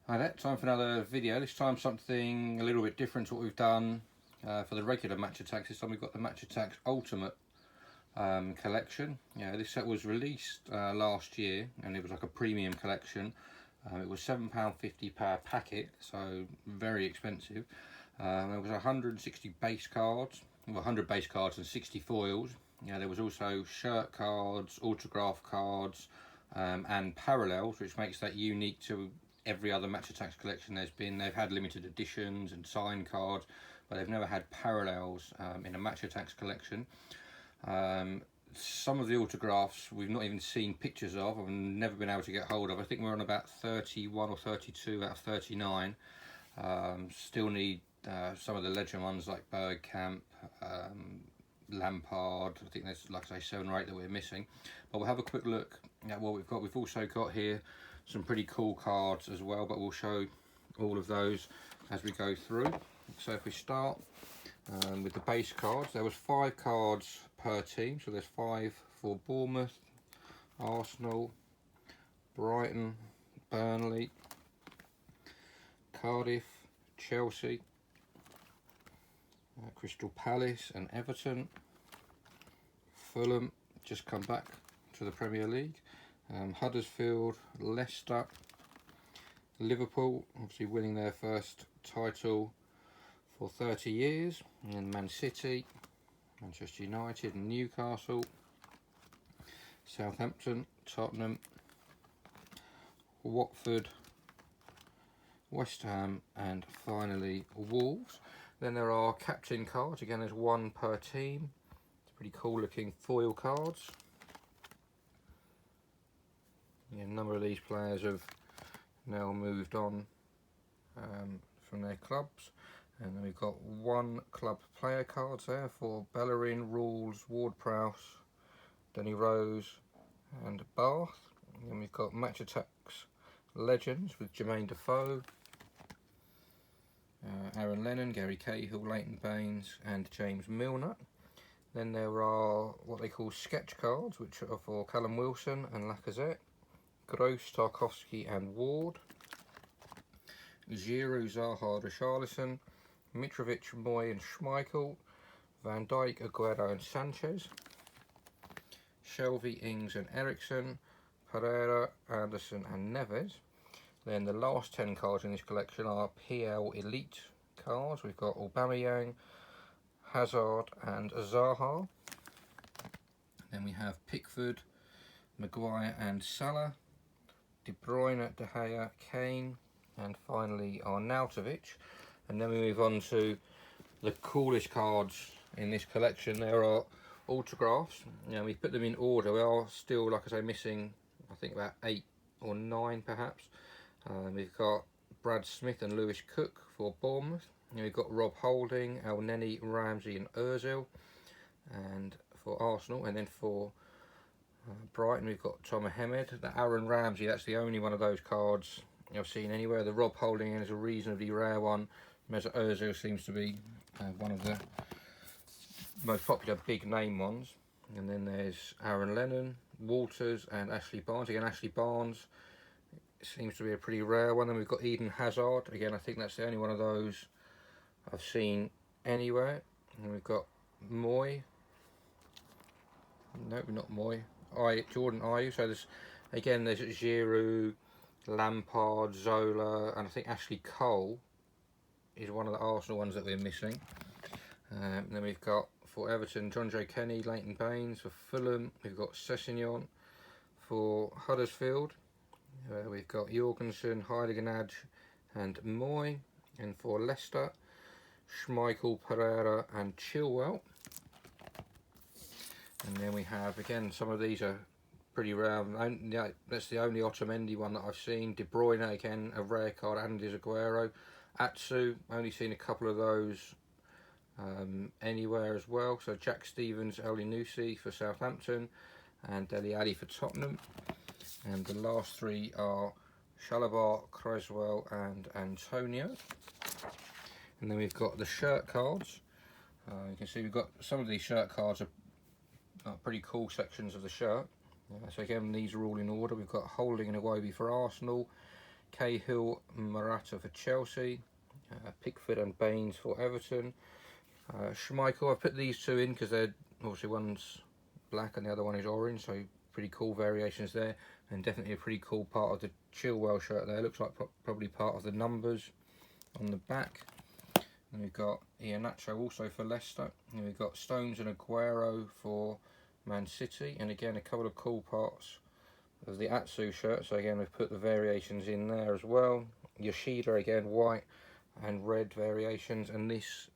Hi there, time for another video. This time something a little bit different to what we've done for the regular Match Attax. This time we've got the Match Attax Ultimate collection. This set was released last year and it was like a premium collection. It was £7.50 per packet, so very expensive. There was 160 base cards, well 100 base cards and 60 foils. There was also shirt cards, autograph cards and parallels, which makes that unique to every other Match Attax collection there's been. They've had limited editions and signed cards, but they've never had parallels in a Match Attax collection. Some of the autographs we've not even seen pictures of. I've never been able to get hold of. I think we're on about 31 or 32 out of 39. Still need some of the legend ones like Bergkamp, Lampard. I think there's, like I say, 7 or 8 that we're missing. But we'll have a quick look at what we've got. We've also got here some pretty cool cards as well, but we'll show all of those as we go through. So if we start with the base cards, there was 5 cards per team, so there's 5 for Bournemouth, Arsenal, Brighton, Burnley, Cardiff, Chelsea, Crystal Palace and Everton, Fulham, just come back to the Premier League, Huddersfield, Leicester, Liverpool, obviously winning their first title for 30 years, and Man City, Manchester United, Newcastle, Southampton, Tottenham, Watford, West Ham, and finally Wolves. Then there are captain cards. Again, there's 1 per team. It's pretty cool looking foil cards. A number of these players have now moved on from their clubs. And then we've got 1 club player cards there for Bellerin, Rules, Ward-Prowse, Danny Rose and Bath. And then we've got Match Attax Legends with Jermaine Defoe, Aaron Lennon, Gary Cahill, Leighton Baines and James Milner. Then there are what they call sketch cards, which are for Callum Wilson and Lacazette, Gross, Tarkowski and Ward, Giroud, Zaha, Richarlison, Mitrovic, Moy and Schmeichel, Van Dijk, Aguero and Sanchez, Shelvey, Ings and Eriksson, Pereira, Anderson and Neves. Then the last 10 cards in this collection are PL Elite cards. We've got Aubameyang, Hazard and Zaha. Then we have Pickford, Maguire and Salah, De Bruyne, De Gea, Kane, and finally Arnautovic. And then we move on to the coolest cards in this collection. There are autographs. We've put them in order. We are still, like I say, missing I think about 8 or 9 perhaps. We've got Brad Smith and Lewis Cook for Bournemouth. And we've got Rob Holding, El Neni, Ramsey and Ozil. And for Arsenal, and then for Brighton we've got Tom Mohamed. The Aaron Ramsey, that's the only one of those cards I've seen anywhere. The Rob Holding is a reasonably rare one. Mesut Ozil seems to be one of the most popular big name ones. And then there's Aaron Lennon, Walters and Ashley Barnes. Again, Ashley Barnes seems to be a pretty rare one. Then we've got Eden Hazard. Again, I think that's the only one of those I've seen anywhere. And we've got Moy. No, not Moy. Jordan Ayew. So there's Giroud, Lampard, Zola, and I think Ashley Cole is one of the Arsenal ones that we're missing. Then we've got for Everton, John Joe Kenny, Leighton Baines. For Fulham, we've got Sessegnon. For Huddersfield, we've got Jorgensen, Heideganaj and Moy. And for Leicester, Schmeichel, Pereira and Chilwell. And then we have, again, some of these are pretty rare. That's the only Otamendi one that I've seen. De Bruyne, again, a rare card, and is Aguero. Atsu, only seen a couple of those anywhere as well. So Jack Stevens, El Nusi for Southampton, and Dele Alli for Tottenham. And the last 3 are Chalobah, Creswell and Antonio. And then we've got the shirt cards. You can see we've got some of these shirt cards are pretty cool sections of the shirt. So again, these are all in order. We've got Holding and Iwobi for Arsenal, Cahill, Morata for Chelsea, Pickford and Baines for Everton. Schmeichel, I've put these two in because they're obviously one's black and the other one is orange, so pretty cool variations there, and definitely a pretty cool part of the Chilwell shirt there. Looks like probably part of the numbers on the back. And we've got Iheanacho also for Leicester, and we've got Stones and Aguero for Man City, and again a couple of cool parts of the Atsu shirt, so again we've put the variations in there as well. Yoshida again, white and red variations, and this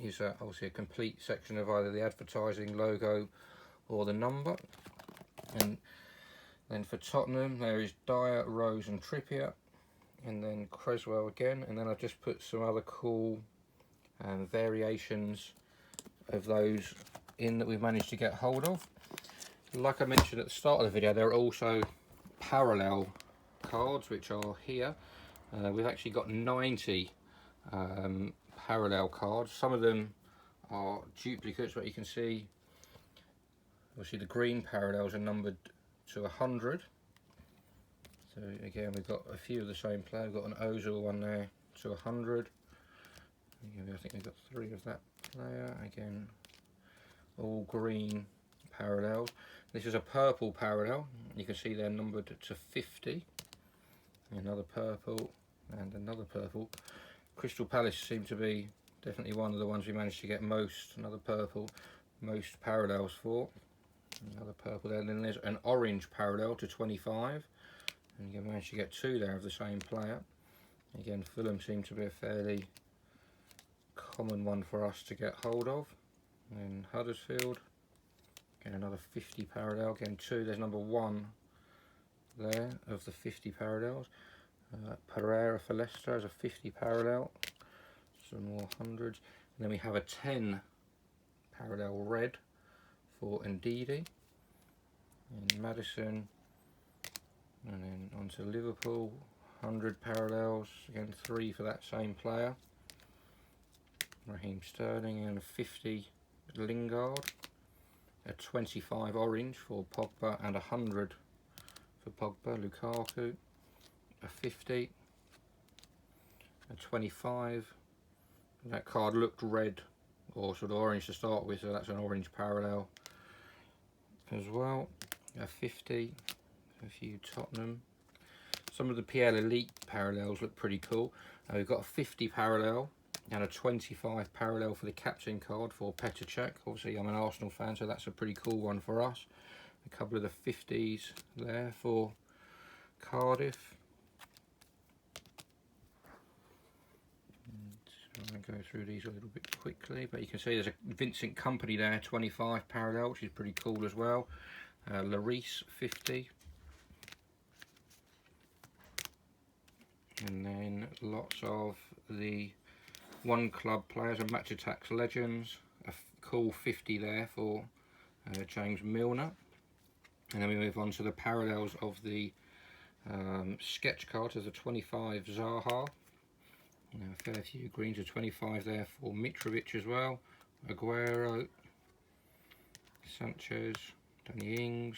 is obviously a complete section of either the advertising logo or the number. And then for Tottenham there is Dyer, Rose and Trippier, and then Creswell again, and then I've just put some other cool variations of those in that we've managed to get hold of. Like I mentioned at the start of the video, there are also parallel cards which are here. We've actually got 90 parallel cards. Some of them are duplicates, but you can see obviously the green parallels are numbered to 100. So again we've got a few of the same player. We've got an Ozil one there to 100. Again, I think we've got 3 of that player. Again, all green parallels. This is a purple parallel. You can see they're numbered to 50. Another purple and another purple. Crystal Palace seem to be definitely one of the ones we managed to get another purple, most parallels for. Another purple there. And then there's an orange parallel to 25. And you managed to get 2 there of the same player. Again, Fulham seem to be a fairly common one for us to get hold of. And Huddersfield, again another 50 parallel, again 2, there's number 1 there of the 50 parallels. Pereira for Leicester is a 50 parallel, some more hundreds. And then we have a 10 parallel red for Ndidi and Maddison. And then on to Liverpool, 100 parallels, again 3 for that same player. Raheem Sterling, and a 50 Lingard, a 25 orange for Pogba, and 100 for Pogba. Lukaku, a 50, a 25. And that card looked red or sort of orange to start with, so that's an orange parallel as well. A 50, a few Tottenham. Some of the PL Elite parallels look pretty cool. We've got a 50 parallel and a 25 parallel for the captain card for Petr Cech. Obviously I'm an Arsenal fan, so that's a pretty cool one for us. A couple of the 50s there for Cardiff. I'm going to go through these a little bit quickly, but you can see there's a Vincent Kompany there, 25 parallel, which is pretty cool as well. Lloris, 50. And then lots of the one club players and Match Attax legends. A cool 50 there for James Milner. And then we move on to the parallels of the sketch cards of the 25 Zaha. A fair few greens, of 25 there for Mitrovic as well. Aguero, Sanchez, Danny Ings,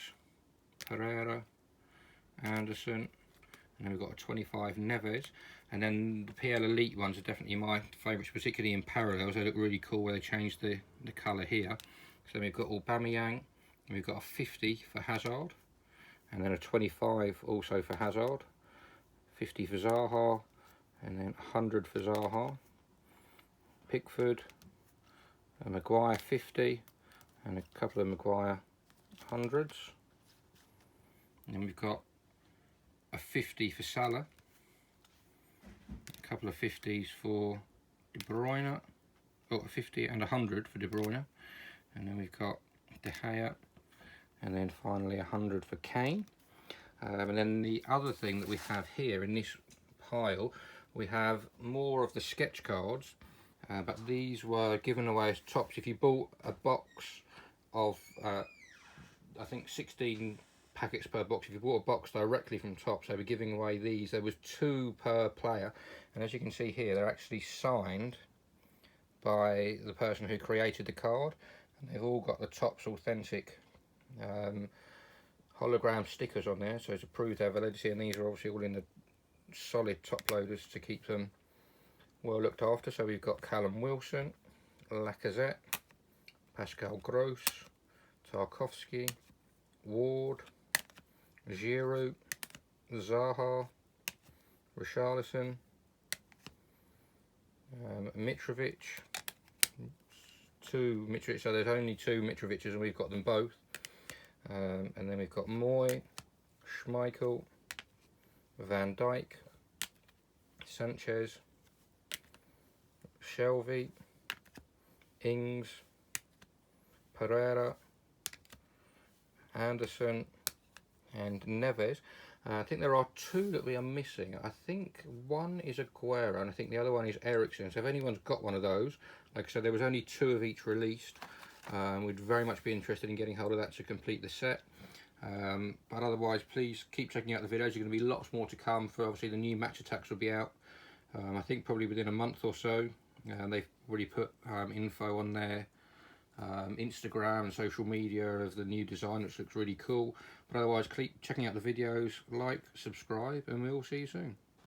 Pereira, Anderson. And then we've got a 25 Neves. And then the PL Elite ones are definitely my favourites, particularly in parallels. They look really cool where they changed the colour here. So then we've got Aubameyang, and we've got a 50 for Hazard, and then a 25 also for Hazard, 50 for Zaha, and then 100 for Zaha. Pickford, a Maguire 50, and a couple of Maguire 100s. And then we've got a 50 for Salah, a couple of 50s for De Bruyne, a 50 and 100 for De Bruyne, and then we've got De Gea, and then finally 100 for Kane. And then the other thing that we have here in this pile, we have more of the sketch cards, but these were given away as tops. If you bought a box of, I think 16 packets per box, if you bought a box directly from Topps, they were giving away these. There was 2 per player, and as you can see here, they're actually signed by the person who created the card, and they've all got the Topps authentic hologram stickers on there, so to prove their validity. And these are obviously all in solid top loaders to keep them well looked after. So we've got Callum Wilson, Lacazette, Pascal Gross, Tarkowski, Ward, Giroud, Zaha, Richarlison, Mitrovic, two Mitrovic, so there's only two Mitrovic's and we've got them both. And then we've got Moy, Schmeichel, Van Dijk, Sanchez, Shelvey, Ings, Pereira, Anderson and Neves. I think there are two that we are missing. I think one is Aguero and I think the other one is Eriksen. So if anyone's got one of those, like I said, there was only two of each released. We'd very much be interested in getting hold of that to complete the set. But otherwise, please keep checking out the videos. There's going to be lots more to come. For obviously the new match attacks will be out, I think probably within a month or so. They've already put info on their Instagram and social media of the new design, which looks really cool. But otherwise, keep checking out the videos, like, subscribe, and we'll see you soon.